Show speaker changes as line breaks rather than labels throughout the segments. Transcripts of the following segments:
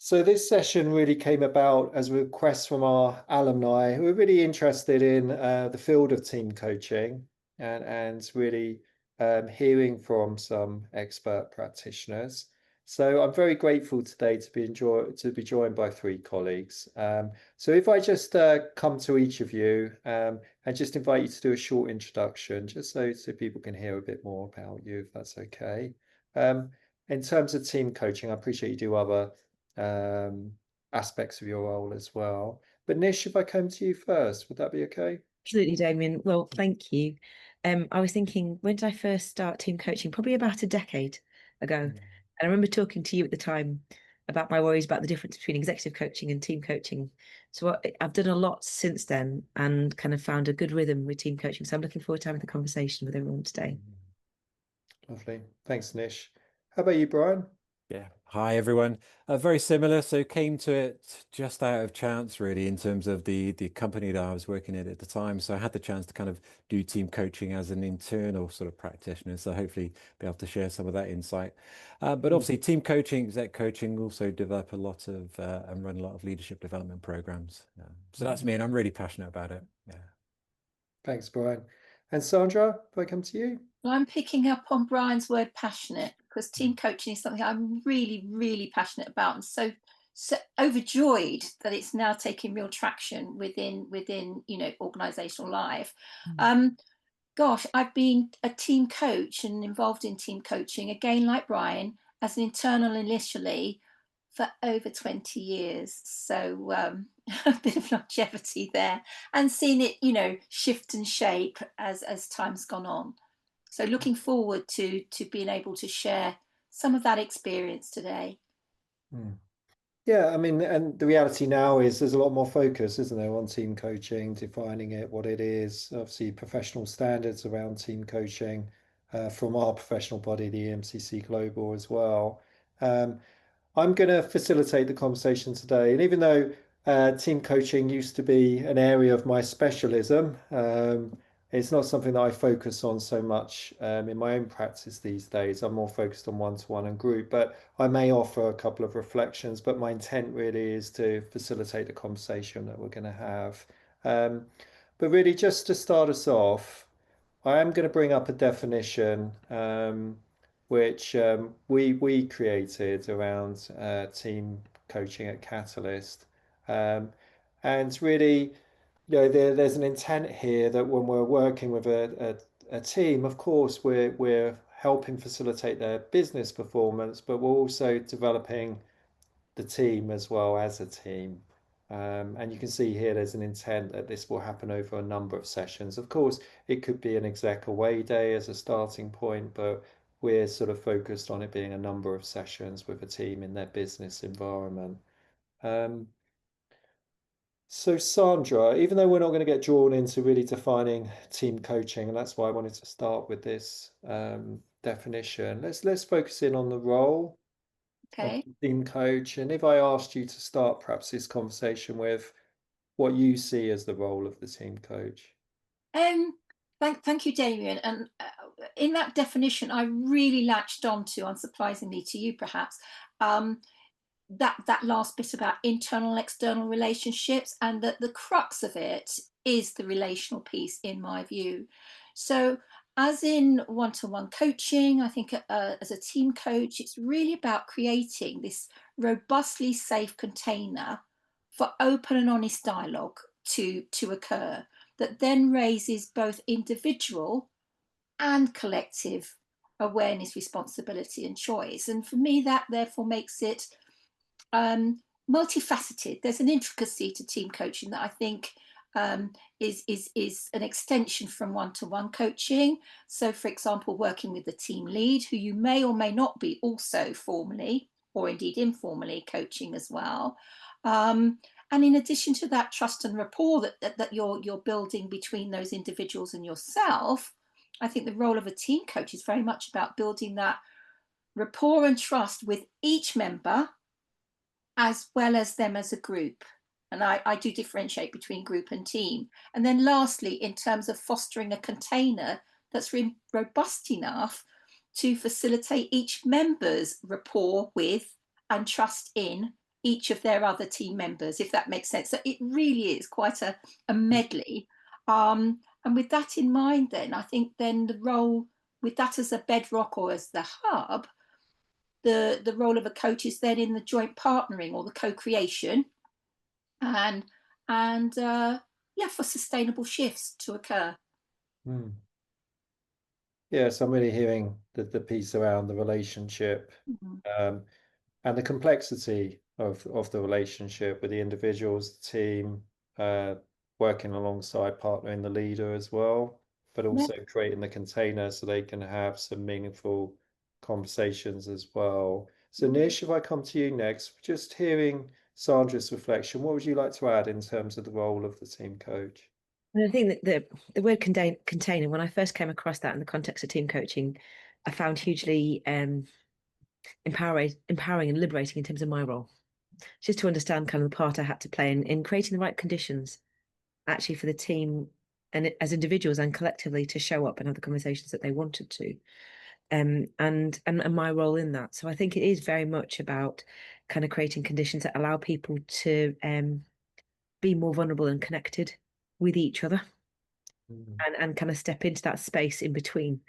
So this session really came about as a request from our alumni who are really interested in the field of team coaching and really hearing from some expert practitioners. So I'm very grateful today to be joined by three colleagues. So if I just come to each of you and just invite you to do a short introduction, just so people can hear a bit more about you, if that's okay. Um, in terms of team coaching, I appreciate you do other um, aspects of your role as well. But Nish, if I come to you first, would that be okay?
Absolutely, Damien. Well, thank you. I was thinking, when did I first start team coaching? Probably about a decade ago. And I remember talking to you at the time about my worries about the difference between executive coaching and team coaching. So I've done a lot since then and kind of found a good rhythm with team coaching. So I'm looking forward to having the conversation with everyone today.
Lovely. Thanks, Nish. How about you, Brian?
Yeah. Hi, everyone. Very similar. So came to it just out of chance, really, in terms of the company that I was working at the time. So I had the chance to kind of do team coaching as an internal sort of practitioner. So hopefully be able to share some of that insight. But obviously, team coaching, exec coaching, also develop a lot of and run a lot of leadership development programs. So that's me, and I'm really passionate about it. Yeah.
Thanks, Brian. And Sandra, if I come to you?
Well, I'm picking up on Brian's word passionate because team coaching is something I'm really, really passionate about, and so overjoyed that it's now taking real traction within organizational life. Um, Gosh, I've been a team coach and involved in team coaching again, like Brian, as an internal initially for over 20 years. So a bit of longevity there, and seen it, shift and shape as time's gone on. So looking forward to being able to share some of that experience today.
Hmm. Yeah, I mean, and the reality now is there's a lot more focus, isn't there, on team coaching, defining it, what it is, obviously professional standards around team coaching from our professional body, the EMCC Global as well. Um, I'm going to facilitate the conversation today. And even though team coaching used to be an area of my specialism, it's not something that I focus on so much in my own practice these days. I'm more focused on one-to-one and group, but I may offer a couple of reflections. But my intent really is to facilitate the conversation that we're going to have. Um, but really, just to start us off, I am going to bring up a definition which we created around team coaching at Catalyst, um, and really, there's an intent here that when we're working with a team, of course, we're helping facilitate their business performance, but we're also developing the team as well as a team. And you can see here there's an intent that this will happen over a number of sessions. Of course, it could be an exec away day as a starting point, but we're sort of focused on it being a number of sessions with a team in their business environment. Um, so Sandra, even though we're not going to get drawn into really defining team coaching, and that's why I wanted to start with this definition, let's focus in on the role of
Okay.
the team coach. And if I asked you to start perhaps this conversation with what you see as the role of the team coach.
Um, thank you, Damien. And in that definition, I really latched onto, unsurprisingly to you, perhaps, um, that last bit about internal and external relationships, and that the crux of it is the relational piece, in my view. So, as in one-to-one coaching, I think as a team coach, it's really about creating this robustly safe container for open and honest dialogue to occur that then raises both individual and collective awareness, responsibility, and choice. And for me, that therefore makes it multifaceted. There's an intricacy to team coaching that I think is an extension from one-to-one coaching. So, for example, working with the team lead, who you may or may not be also formally or indeed informally coaching as well. And in addition to that trust and rapport that you're building between those individuals and yourself, I think the role of a team coach is very much about building that rapport and trust with each member as well as them as a group. And I do differentiate between group and team. And then lastly, in terms of fostering a container that's robust enough to facilitate each member's rapport with and trust in each of their other team members, if that makes sense. So it really is quite a medley. And with that in mind, then I think then the role, with that as a bedrock or as the hub, the role of a coach is then in the joint partnering or the co-creation, and yeah, for sustainable shifts to occur.
Yeah, so I'm really hearing the piece around the relationship, and the complexity of the relationship with the individuals, the team, working alongside partnering the leader as well, but also creating the container so they can have some meaningful conversations as well. So Nish, if I come to you next, just hearing Sandra's reflection, what would you like to add in terms of the role of the team coach?
And I think that the word container, when I first came across that in the context of team coaching, I found hugely empowering and liberating in terms of my role. Just to understand kind of the part I had to play in creating the right conditions actually for the team and as individuals and collectively to show up and have the conversations that they wanted to. And my role in that. So I think it is very much about kind of creating conditions that allow people to be more vulnerable and connected with each other, and kind of step into that space in between,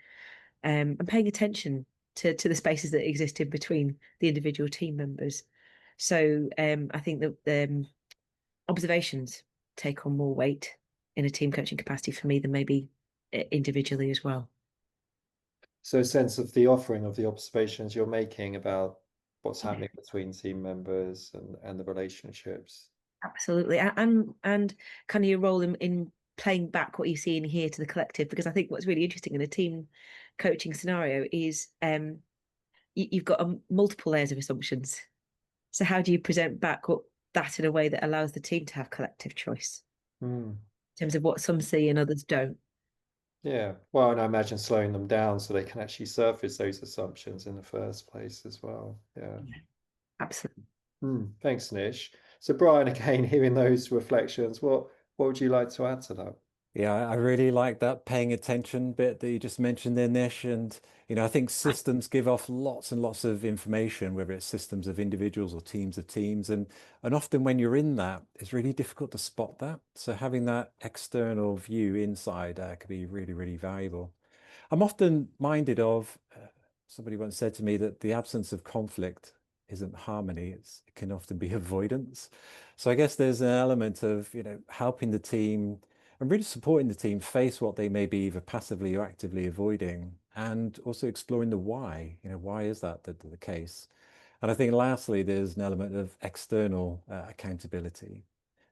and paying attention to the spaces that exist in between the individual team members. So I think that the observations take on more weight in a team coaching capacity for me than maybe individually as well.
So a sense of the offering of the observations you're making about what's happening between team members and the relationships.
Absolutely. And kind of your role in playing back what you see and hear to the collective, because I think what's really interesting in a team coaching scenario is you've got multiple layers of assumptions. So how do you present back that in a way that allows the team to have collective choice in terms of what some see and others don't?
Yeah, well, and I imagine slowing them down so they can actually surface those assumptions in the first place as well. Yeah,
absolutely.
Thanks, Nish. So Bryan, again, hearing those reflections, what would you like to add to that?
Yeah, I really like that paying attention bit that you just mentioned there, Nish. And, I think systems give off lots and lots of information, whether it's systems of individuals or teams of teams. And often when you're in that, it's really difficult to spot that. So having that external view inside could be really, really valuable. I'm often minded of, somebody once said to me that the absence of conflict isn't harmony, it can often be avoidance. So I guess there's an element of, helping the team and really supporting the team face what they may be either passively or actively avoiding, and also exploring the why. Why is that the case? And I think lastly, there's an element of external accountability.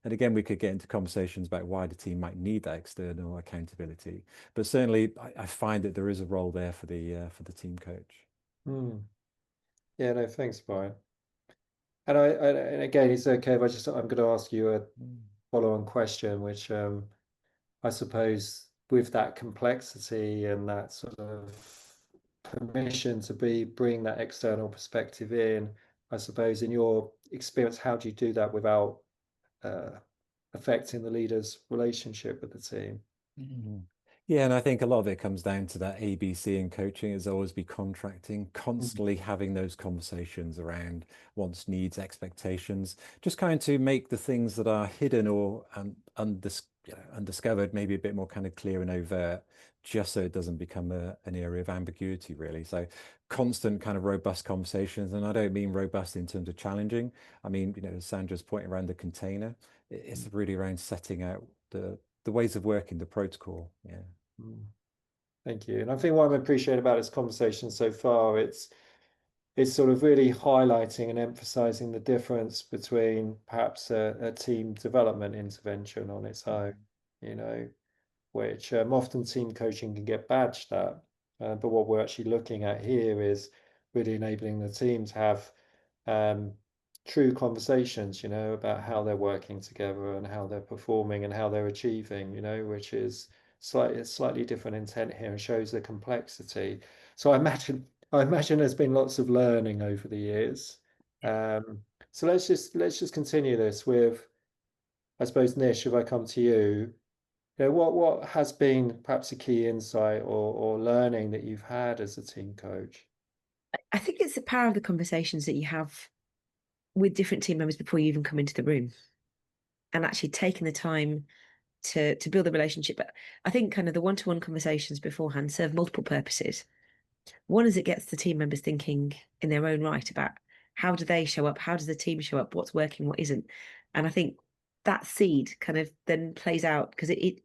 And again, we could get into conversations about why the team might need that external accountability. But certainly, I find that there is a role there for the team coach.
Yeah, no, thanks, Bryan. And and again, it's okay if I'm going to ask you a follow-on question, which I suppose with that complexity and that sort of permission to bring that external perspective in, I suppose in your experience, how do you do that without affecting the leader's relationship with the team?
Yeah, and I think a lot of it comes down to that ABC in coaching is always be contracting, constantly having those conversations around wants, needs, expectations, just kind to make the things that are hidden or undiscovered maybe a bit more kind of clear and overt, just so it doesn't become an area of ambiguity, really. So constant kind of robust conversations, and I don't mean robust in terms of challenging. I mean, Sandra's point around the container, it's really around setting out the ways of working, the protocol. Yeah.
Thank you. And I think what I'm appreciating about this conversation so far, it's sort of really highlighting and emphasizing the difference between perhaps a team development intervention on its own, which often team coaching can get badged at. But what we're actually looking at here is really enabling the team to have true conversations, about how they're working together and how they're performing and how they're achieving, which is slightly different intent here and shows the complexity. So I imagine there's been lots of learning over the years. So let's just continue this with, I suppose, Nish, if I come to you, what has been perhaps a key insight or learning that you've had as a team coach?
I think it's the power of the conversations that you have with different team members before you even come into the room, and actually taking the time to build the relationship. But I think kind of the one-to-one conversations beforehand serve multiple purposes. One is it gets the team members thinking in their own right about how do they show up, how does the team show up, what's working, what isn't. And I think that seed kind of then plays out because it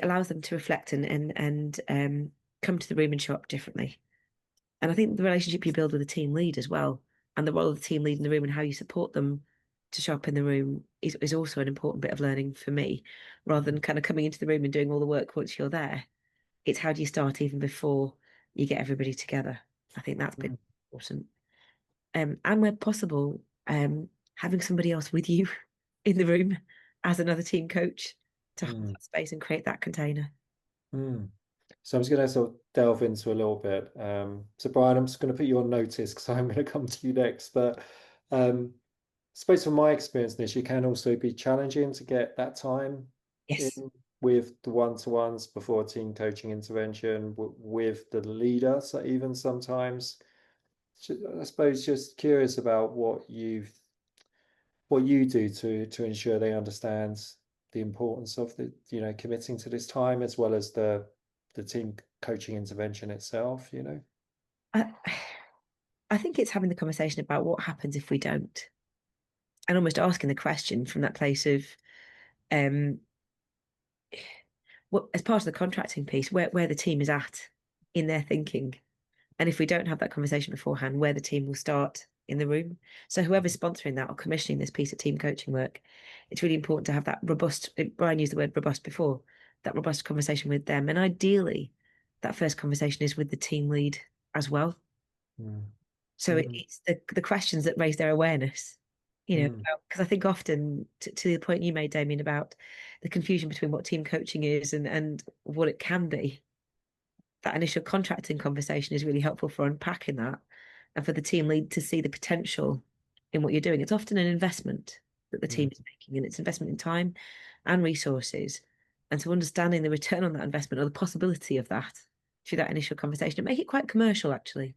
allows them to reflect and come to the room and show up differently. And I think the relationship you build with a team lead as well, and the role of the team lead in the room and how you support them to show up in the room is also an important bit of learning for me, rather than kind of coming into the room and doing all the work once you're there. It's how do you start even before you get everybody together. I think that's been important. And where possible, having somebody else with you in the room as another team coach to hold that space and create that container.
So I'm just going to sort of delve into a little bit. So Bryan, I'm just going to put you on notice because I'm going to come to you next. But I suppose from my experience, Nish, it can also be challenging to get that time
Yes.
in with the one-to-ones before team coaching intervention with the leader. So even sometimes, I suppose, just curious about what you do to ensure they understand the importance of committing to this time as well as the team coaching intervention itself.
I, I think it's having the conversation about what happens if we don't, and almost asking the question from that place of, what as part of the contracting piece, where the team is at in their thinking, and if we don't have that conversation beforehand, where the team will start in the room. So whoever's sponsoring that or commissioning this piece of team coaching work, it's really important to have that robust. Bryan used the word robust before, that robust conversation with them, and ideally, that first conversation is with the team lead as well. So it's the questions that raise their awareness, because I think often to the point you made, Damien, about the confusion between what team coaching is and what it can be. That initial contracting conversation is really helpful for unpacking that and for the team lead to see the potential in what you're doing. It's often an investment that the team is making, and it's investment in time and resources. And so understanding the return on that investment or the possibility of that through that initial conversation and make it quite commercial, actually,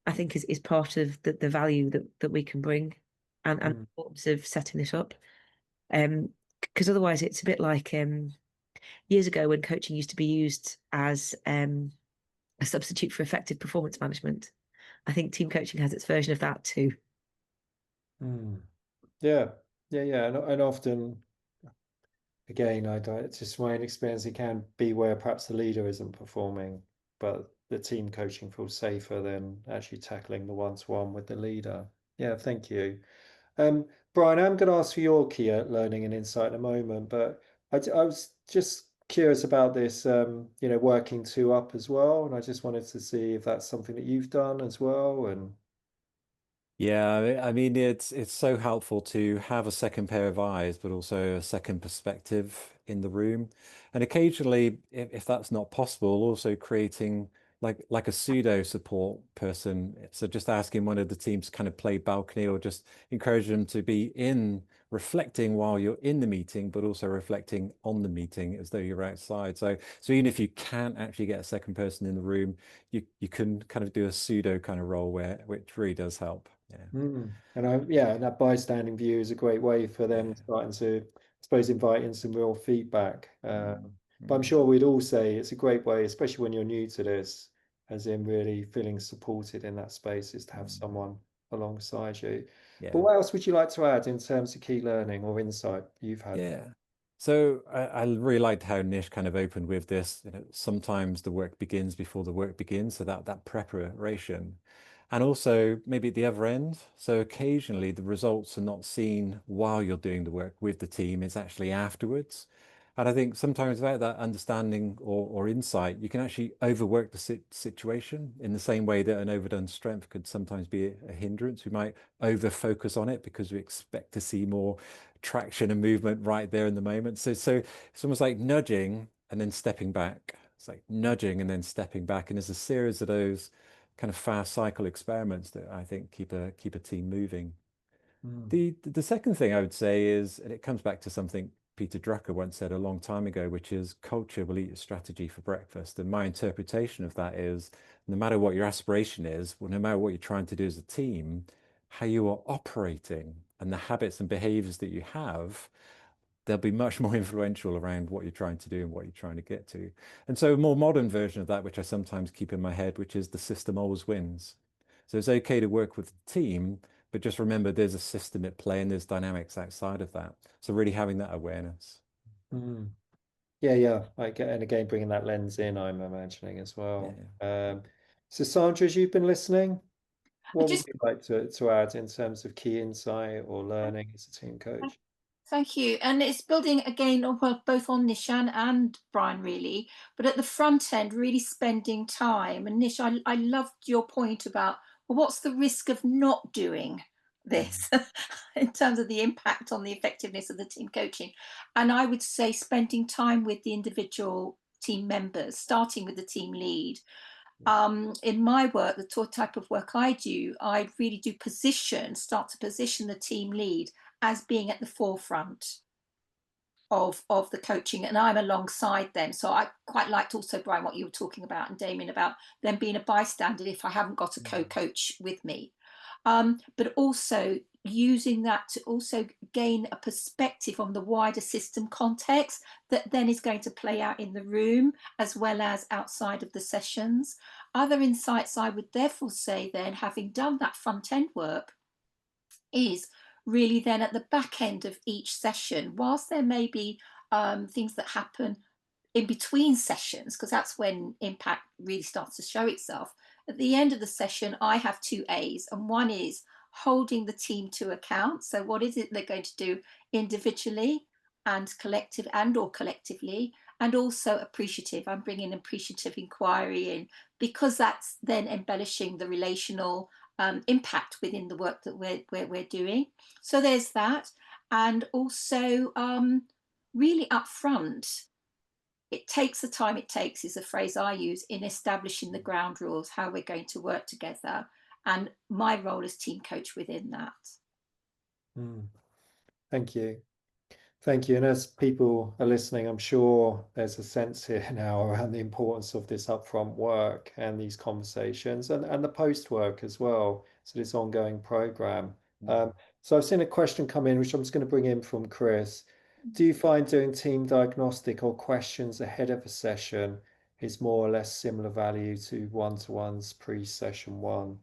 I think is part of the value that we can bring and the importance of setting this up. Because otherwise it's a bit like years ago when coaching used to be used as a substitute for effective performance management. I think team coaching has its version of that too.
Yeah. And often, again, it's just my experience, it can be where perhaps the leader isn't performing, but the team coaching feels safer than actually tackling the one-to-one with the leader. Yeah, thank you. Bryan, I'm going to ask for your key learning and insight in a moment, but I was just curious about this, working two up as well, and I just wanted to see if that's something that you've done as well. And
Yeah, I mean, it's so helpful to have a second pair of eyes, but also a second perspective in the room. And occasionally, if that's not possible, also creating like a pseudo support person. So just asking one of the teams to kind of play balcony or just encourage them to be in reflecting while you're in the meeting, but also reflecting on the meeting as though you're outside. So even if you can't actually get a second person in the room, you can kind of do a pseudo kind of role which really does help.
and and that bystanding view is a great way for them starting to, I suppose, invite in some real feedback. But I'm sure we'd all say it's a great way, especially when you're new to this, as in really feeling supported in that space, is to have someone alongside you. But what else would you like to add in terms of key learning or insight you've had?
Yeah. So I really liked how Nish kind of opened with this. Sometimes the work begins before the work begins, so that preparation. And also maybe at the other end. So occasionally the results are not seen while you're doing the work with the team, it's actually afterwards. And I think sometimes without that understanding or insight, you can actually overwork the situation in the same way that an overdone strength could sometimes be a hindrance. We might over focus on it because we expect to see more traction and movement right there in the moment. So it's almost like nudging and then stepping back. It's like nudging and then stepping back. And there's a series of those kind of fast cycle experiments that I think keep a team moving. The second thing I would say is, and it comes back to something Peter Drucker once said a long time ago, which is culture will eat a strategy for breakfast. And my interpretation of that is no matter what your aspiration is, well, no matter what you're trying to do as a team, how you are operating and the habits and behaviors that you have, they'll be much more influential around what you're trying to do and what you're trying to get to. And so a more modern version of that, which I sometimes keep in my head, which is the system always wins. So it's okay to work with the team, but just remember there's a system at play and there's dynamics outside of that. So really having that awareness.
Mm. Yeah. And again, bringing that lens in, I'm imagining as well. So Sandra, as you've been listening, what would you like to add in terms of key insight or learning as a team coach?
Thank you. And it's building again, well, both on Nishan and Bryan, really, but at the front end, really spending time. And Nish, I loved your point about, well, what's the risk of not doing this in terms of the impact on the effectiveness of the team coaching? And I would say spending time with the individual team members, starting with the team lead. In my work, the type of work I do, I really do start to position the team lead as being at the forefront of the coaching, and I'm alongside them. So I quite liked also, Bryan, what you were talking about, and Damien, about them being a bystander if I haven't got a co-coach with me. But also using that to also gain a perspective on the wider system context that then is going to play out in the room as well as outside of the sessions. Other insights I would therefore say then, having done that front end work, is really then at the back end of each session, whilst there may be things that happen in between sessions, because that's when impact really starts to show itself. At the end of the session, I have 2 A's, and one is holding the team to account. So what is it they're going to do individually and collectively, and also appreciative. I'm bringing appreciative inquiry in, because that's then embellishing the relational impact within the work that we're doing. So there's that. And also really upfront, it takes the time it takes is a phrase I use in establishing the ground rules, how we're going to work together, and my role as team coach within that.
Thank you. Thank you. And as people are listening, I'm sure there's a sense here now around the importance of this upfront work and these conversations and the post work as well. So this ongoing program. So I've seen a question come in, which I'm just going to bring in from Chris. Do you find doing team diagnostic or questions ahead of a session is more or less similar value to one-to-ones pre-session one?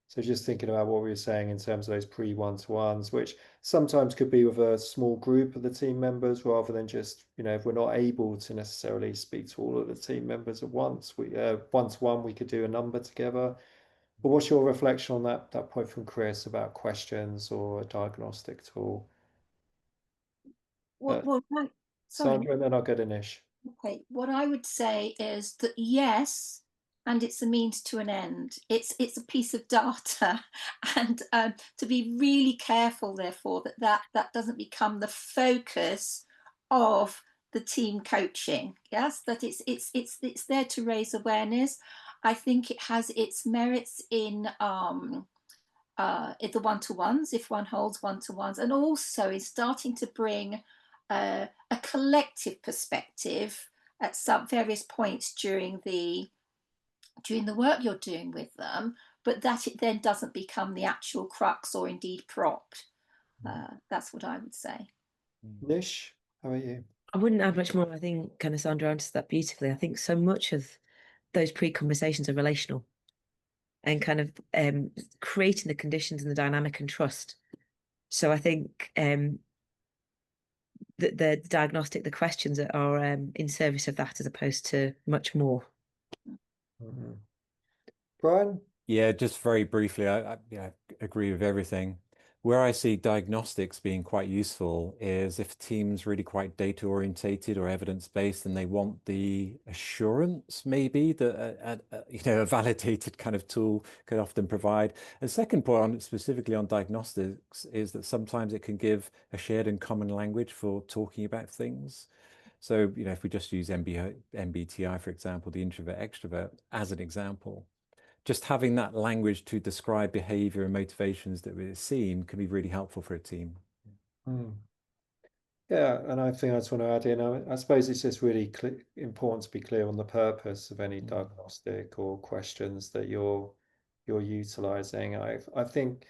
So just thinking about what we were saying in terms of those pre-one-to-ones, which sometimes could be with a small group of the team members rather than just, if we're not able to necessarily speak to all of the team members at once, we one-to-one, we could do a number together. But what's your reflection on that point from Chris about questions or a diagnostic tool? Sandra, and then I'll go to Nish.
Okay, what I would say is that yes, and it's a means to an end. It's a piece of data, and to be really careful, therefore, that doesn't become the focus of the team coaching. Yes, that it's there to raise awareness. I think it has its merits in the one-to-ones, if one holds one-to-ones, and also is starting to bring a collective perspective at some various points during the work you're doing with them, but that it then doesn't become the actual crux or indeed propped. That's what I would say.
Nish, how are you?
I wouldn't add much more. I think kind of Sandra answered that beautifully. I think so much of those pre-conversations are relational and kind of creating the conditions and the dynamic and trust. So I think the diagnostic, the questions are in service of that as opposed to much more.
Bryan?
Yeah, just very briefly, I agree with everything. Where I see diagnostics being quite useful is if teams really quite data orientated or evidence based, and they want the assurance maybe that a validated kind of tool could often provide. And second point, specifically on diagnostics, is that sometimes it can give a shared and common language for talking about things. So if we just use MBTI, for example, the introvert extrovert as an example, just having that language to describe behavior and motivations that we're seeing can be really helpful for a team.
Yeah, and I think I just want to add in, I suppose it's just really important to be clear on the purpose of any diagnostic or questions that you're utilizing. I think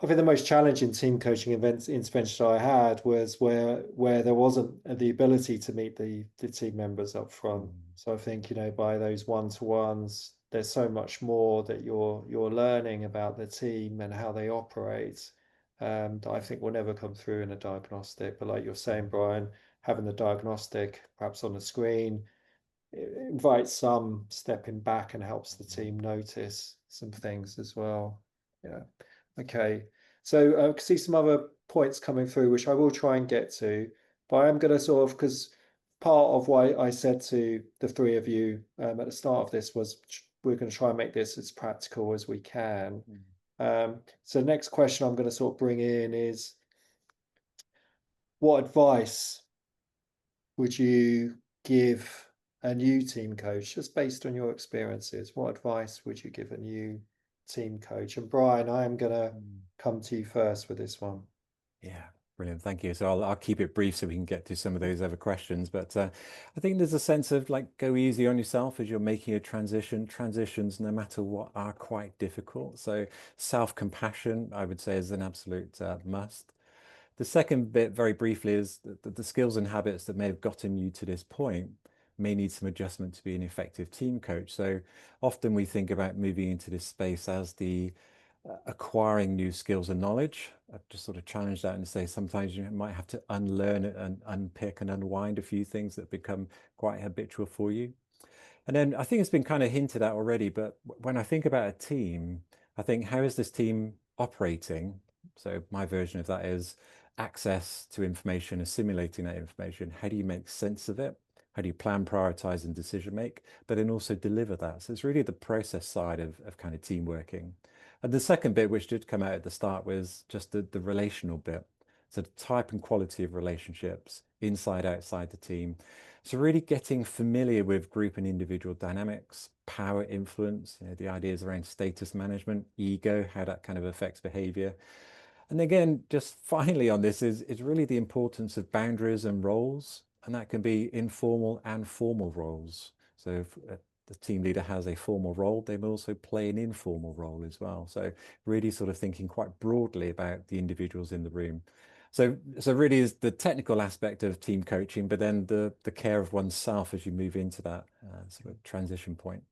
I think the most challenging team coaching intervention I had was where there wasn't the ability to meet the team members up front. So I think, you know, by those one-to-ones, there's so much more that you're learning about the team and how they operate, that I think will never come through in a diagnostic. But like you're saying, Bryan, having the diagnostic perhaps on the screen, it invites some stepping back and helps the team notice some things as well. Yeah. Okay. So I can see some other points coming through, which I will try and get to, but I'm going to sort of, because part of why I said to the three of you at the start of this was we're going to try and make this as practical as we can. So next question I'm going to sort of bring in is, what advice would you give a new team coach, just based on your experiences? What advice would you give a new team coach? And Bryan, I am going to come to you first with this one.
Yeah, brilliant. Thank you. So I'll keep it brief so we can get to some of those other questions. But I think there's a sense of like, go easy on yourself as you're making a transition. Transitions, no matter what, are quite difficult. So self-compassion, I would say, is an absolute must. The second bit, very briefly, is that the skills and habits that may have gotten you to this point may need some adjustment to be an effective team coach. So often we think about moving into this space as the acquiring new skills and knowledge. I've just sort of challenged that and say sometimes you might have to unlearn and unpick and unwind a few things that become quite habitual for you. And then I think it's been kind of hinted at already, but when I think about a team, I think, how is this team operating? So my version of that is access to information, assimilating that information. How do you make sense of it? How do you plan, prioritize, and decision make, but then also deliver that? So it's really the process side of kind of team working. And the second bit, which did come out at the start, was just the relational bit. So the type and quality of relationships inside, outside the team. So really getting familiar with group and individual dynamics, power, influence, you know, the ideas around status management, ego, how that kind of affects behavior. And again, just finally on this is really the importance of boundaries and roles. And that can be informal and formal roles. So if the team leader has a formal role, they will also play an informal role as well. So really sort of thinking quite broadly about the individuals in the room. So really is the technical aspect of team coaching, but then the care of oneself as you move into that sort of transition point.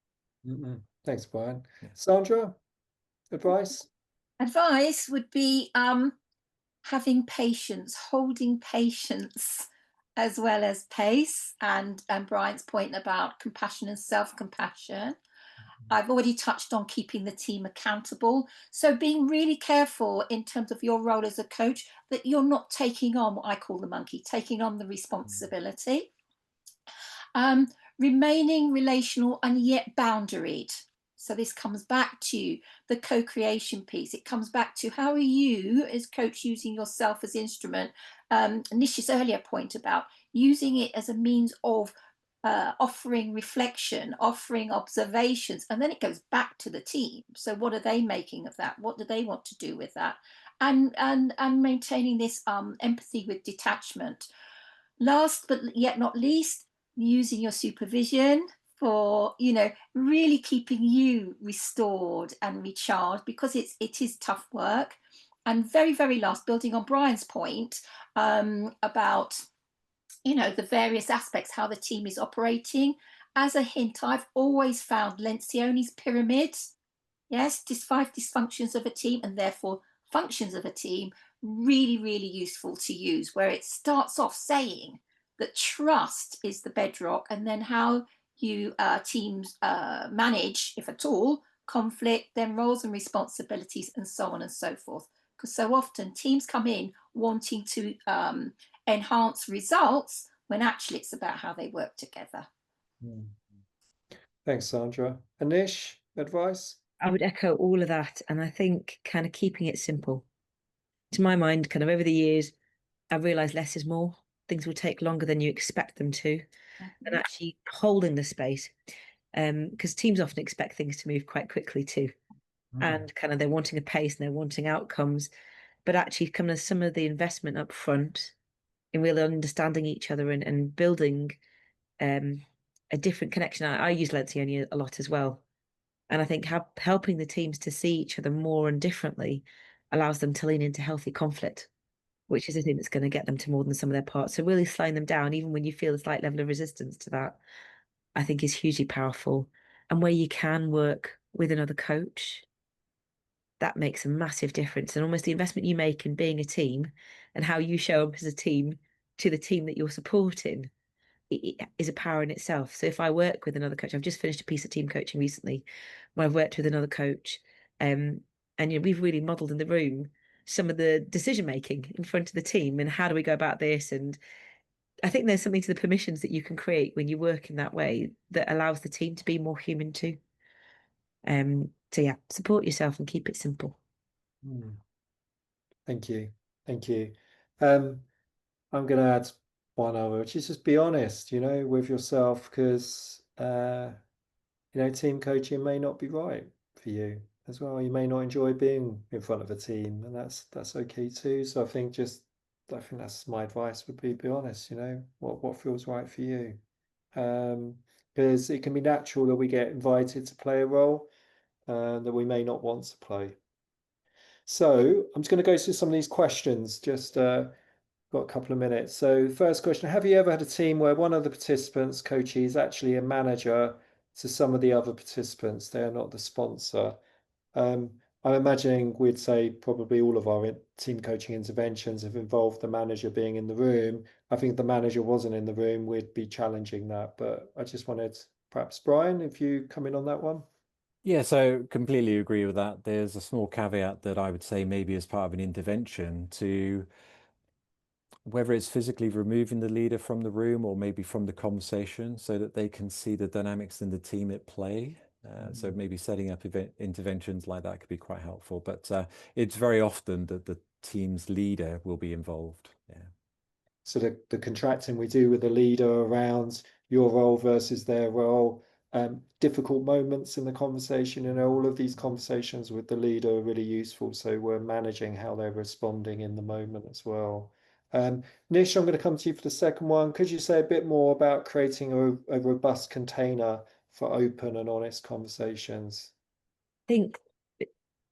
Thanks, Bryan.
Yeah.
Sandra, advice?
Advice would be having patience, holding patience as well as pace, and Bryan's point about compassion and self-compassion. I've already touched on keeping the team accountable. So being really careful in terms of your role as a coach, that you're not taking on what I call the monkey, taking on the responsibility. Remaining relational and yet boundaried. So this comes back to the co-creation piece. It comes back to, how are you as coach using yourself as instrument? Nish's earlier point about using it as a means of offering reflection, offering observations, and then it goes back to the team. So what are they making of that? What do they want to do with that? And maintaining this empathy with detachment. Last but yet not least, using your supervision for, you know, really keeping you restored and recharged, because it is tough work. And very, very last, building on Bryan's point about, you know, the various aspects, how the team is operating. As a hint, I've always found Lencioni's pyramid, yes, 5 dysfunctions of a team and therefore functions of a team, really, really useful to use, where it starts off saying that trust is the bedrock, and then how you teams manage, if at all, conflict, then roles and responsibilities, and so on and so forth. Because so often teams come in wanting to enhance results when actually it's about how they work together.
Thanks, Sandra. Anish, advice?
I would echo all of that. And I think kind of keeping it simple. To my mind, kind of over the years, I've realized less is more. Things will take longer than you expect them to. And actually holding the space. Because teams often expect things to move quite quickly too. And kind of they're wanting a pace and they're wanting outcomes. But actually kind of some of the investment up front in really understanding each other and building a different connection. I use Lencioni a lot as well. And I think helping the teams to see each other more and differently allows them to lean into healthy conflict, which is the thing that's going to get them to more than some of their parts. So really slowing them down, even when you feel a slight level of resistance to that, I think is hugely powerful. And where you can work with another coach, that makes a massive difference. And almost the investment you make in being a team and how you show up as a team to the team that you're supporting it is a power in itself. So if I work with another coach, I've just finished a piece of team coaching recently where I've worked with another coach, and we've really modelled in the room some of the decision making in front of the team and how do we go about this. And I think there's something to the permissions that you can create when you work in that way that allows the team to be more human too. So yeah, support yourself and keep it simple.
Thank you. Thank you. I'm going to add one other, which is just be honest, with yourself, because, team coaching may not be right for you as well. You may not enjoy being in front of a team, and that's okay too. So I think that's my advice would be honest, what feels right for you. Because it can be natural that we get invited to play a role that we may not want to play. So I'm just going to go through some of these questions, just got a couple of minutes. So first question, have you ever had a team where one of the participants, coachee, is actually a manager to some of the other participants? They are not the sponsor. I'm imagining we'd say probably all of our team coaching interventions have involved the manager being in the room. I think if the manager wasn't in the room, we'd be challenging that. But I just wanted, perhaps, Bryan, if you come in on that one.
Yeah, so completely agree with that. There's a small caveat that I would say maybe as part of an intervention to whether it's physically removing the leader from the room or maybe from the conversation so that they can see the dynamics in the team at play. So maybe setting up interventions like that could be quite helpful. But it's very often that the team's leader will be involved. Yeah.
So the contracting we do with the leader around your role versus their role, difficult moments in the conversation, all of these conversations with the leader are really useful. So we're managing how they're responding in the moment as well. Nish, I'm going to come to you for the second one. Could you say a bit more about creating a robust container for open and honest conversations?
I think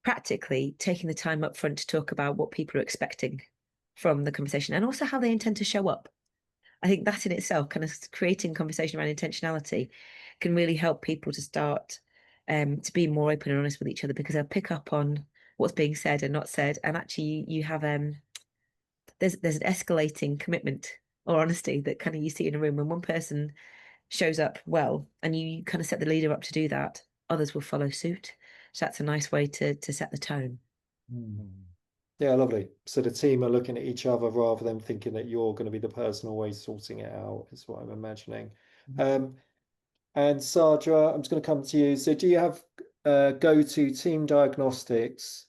practically taking the time up front to talk about what people are expecting from the conversation and also how they intend to show up. I think that in itself, kind of creating conversation around intentionality, can really help people to start to be more open and honest with each other, because they'll pick up on what's being said and not said. And actually you have there's an escalating commitment or honesty that kind of you see in a room when one person shows up well and you kind of set the leader up to do that, others will follow suit. So that's a nice way to set the tone.
Yeah, lovely. So the team are looking at each other rather than thinking that you're going to be the person always sorting it out, is what I'm imagining. And Sandra, I'm just going to come to you. So do you have go-to team diagnostics?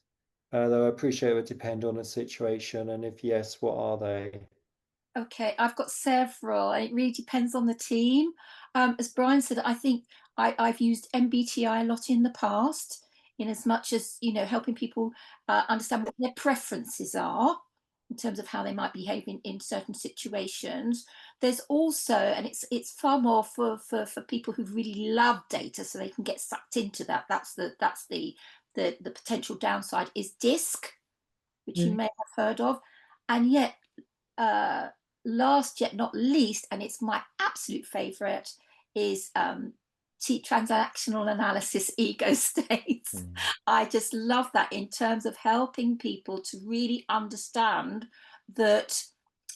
Though I appreciate it would depend on the situation, and if yes, what are they?
Okay, I've got several, and it really depends on the team. As Bryan said, I think I've used MBTI a lot in the past, in as much as, helping people understand what their preferences are in terms of how they might behave in certain situations. There's also, and it's far more for people who really love data, so they can get sucked into that. That's the potential downside is DISC, which you may have heard of, and yet. Last yet not least, and it's my absolute favorite, is transactional analysis ego states. I just love that in terms of helping people to really understand that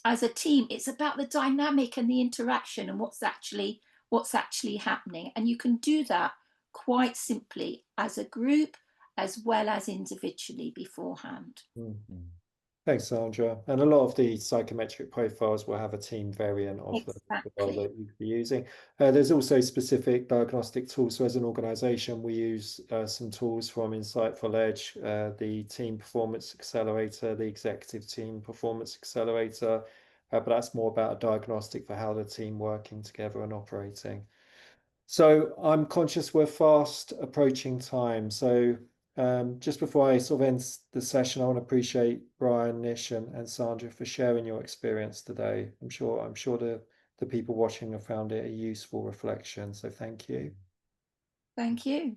as a team, it's about the dynamic and the interaction and what's actually happening. And you can do that quite simply as a group as well as individually beforehand.
Thanks, Sandra. And a lot of the psychometric profiles will have a team variant of them as well that you could be using. There's also specific diagnostic tools. So as an organization, we use some tools from Insightful Edge, the Team Performance Accelerator, the Executive Team Performance Accelerator, but that's more about a diagnostic for how the team working together and operating. So I'm conscious we're fast approaching time. So just before I sort of end the session, I want to appreciate Bryan, Nish, and Sandra for sharing your experience today. I'm sure the people watching have found it a useful reflection. So thank you.
Thank you.